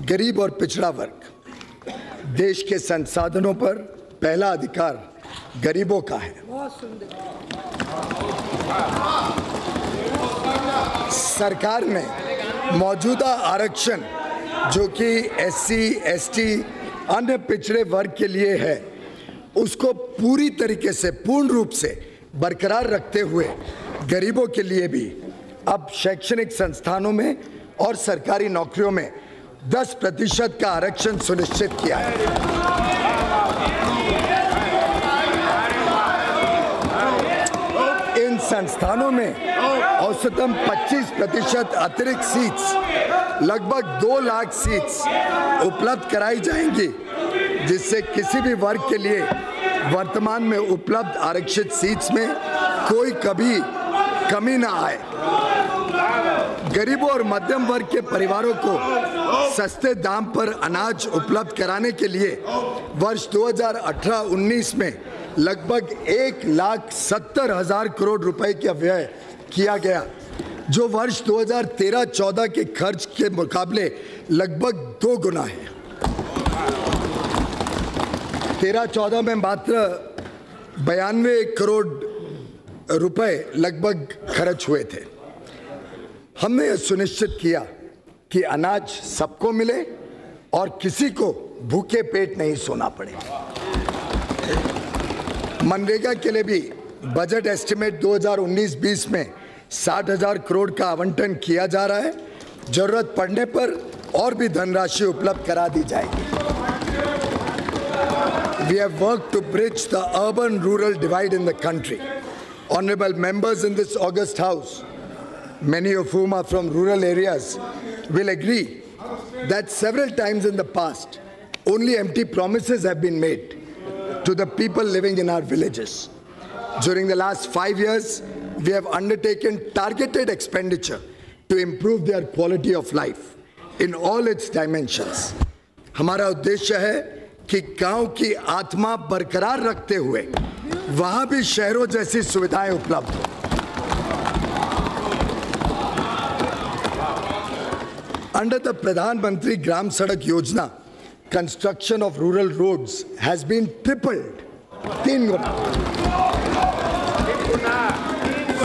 गरीब और पिछड़ा वर्ग, देश के संसाधनों पर पहला अधिकार गरीबों का है। सरकार ने मौजूदा आरक्षण जो कि एससी, एसटी, अन्य पिछड़े वर्ग के लिए है, उसको पूरी तरीके से, पूर्ण रूप से बरकरार रखते हुए गरीबों के लिए भी अब शैक्षणिक संस्थानों में और सरकारी नौकरियों में 10% का आरक्षण सुनिश्चित किया है। इन संस्थानों में औसतन 25% अतिरिक्त सीट्स, लगभग 2 लाख सीट्स उपलब्ध कराई जाएंगी, जिससे किसी भी वर्ग के लिए वर्तमान में उपलब्ध आरक्षित सीट्स में कोई कभी कमी ना आए। गरीबों और मध्यम वर्ग के परिवारों को सस्ते दाम पर अनाज उपलब्ध कराने के लिए वर्ष 2018-19 में लगभग 1,70,000 करोड़ रुपए का व्यय किया गया, जो वर्ष 2013-14 के खर्च के मुकाबले लगभग 2 गुना है। 13-14 में मात्र 92 करोड़ रुपए लगभग खर्च हुए थे। हमने यह सुनिश्चित किया कि अनाज सबको मिले और किसी को भूखे पेट नहीं सोना पड़े। मनरेगा के लिए भी बजट एस्टिमेट 2019-20 में 60,000 करोड़ का आवंटन किया जा रहा है। जरूरत पड़ने पर और भी धनराशि उपलब्ध करा दी जाएगी। We have worked to bridge the urban-rural divide in the country. Honorable members in this august house, many of whom are from rural areas, will agree that several times in the past, only empty promises have been made to the people living in our villages. During the last 5 years, we have undertaken targeted expenditure to improve their quality of life in all its dimensions. हमारा उद्देश्य है कि गांव की आत्मा बरकरार रखते हुए वहां भी शहरों जैसी सुविधाएं उपलब्ध हो। Under the Pradhan Mantri Gram Sadak Yojana, construction of rural roads has been tripled, 3 guna.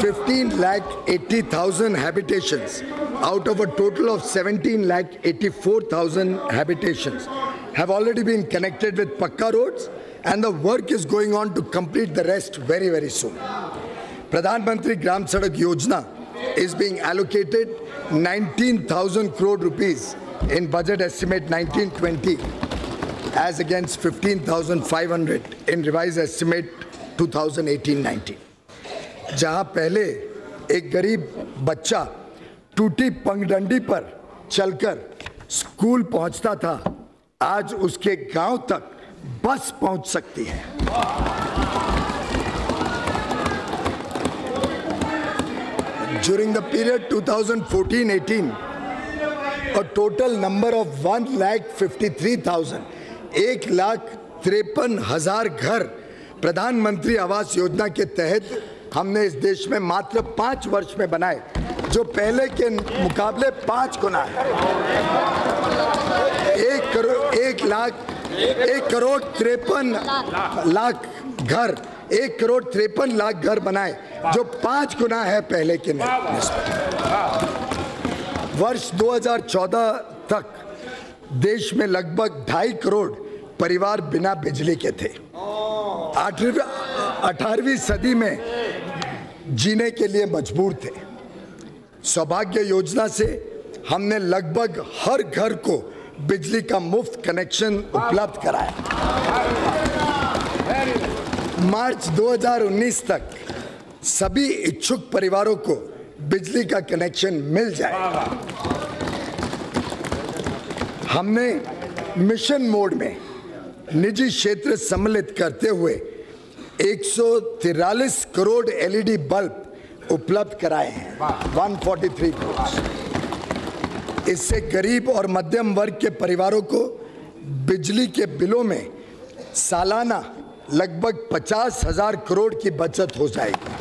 15,80,000 habitations out of a total of 17,84,000 habitations have already been connected with Pakka roads, and the work is going on to complete the rest very, very soon. Pradhan Mantri Gram Sadak Yojana is being allocated 19,000 crore rupees in budget estimate 1920 as against 15,500 in revised estimate 2018-19. जहां पहले एक गरीब बच्चा टूटी पगडंडी पर चलकर school पहुंचता था, आज उसके गांव तक बस पहुंच सकती है। During the period 2014-18, a total number of 1,53,000, 1,53,000 घर प्रधानमंत्री आवास योजना के तहत हमने इस देश में मात्र 5 वर्ष में बनाए, जो पहले के मुकाबले 5 गुना है। 1,53,00,000 घर बनाए, जो 5 गुना है पहले के निस्बत। वर्ष 2014 तक देश में लगभग 2.5 करोड़ परिवार बिना बिजली के थे। 18वीं सदी में जीने के लिए मजबूर थे। सौभाग्य योजना से हमने लगभग हर घर को बिजली का मुफ्त कनेक्शन उपलब्ध कराया। मार्च 2019 तक सभी इच्छुक परिवारों को बिजली का कनेक्शन मिल जाएगा। हमने मिशन मोड में निजी क्षेत्र सम्मिलित करते हुए 143 करोड़ एलईडी बल्ब उपलब्ध कराए हैं, 143 करोड़। इससे गरीब और मध्यम वर्ग के परिवारों को बिजली के बिलों में सालाना लगभग 50,000 करोड़ की बचत हो जाएगी।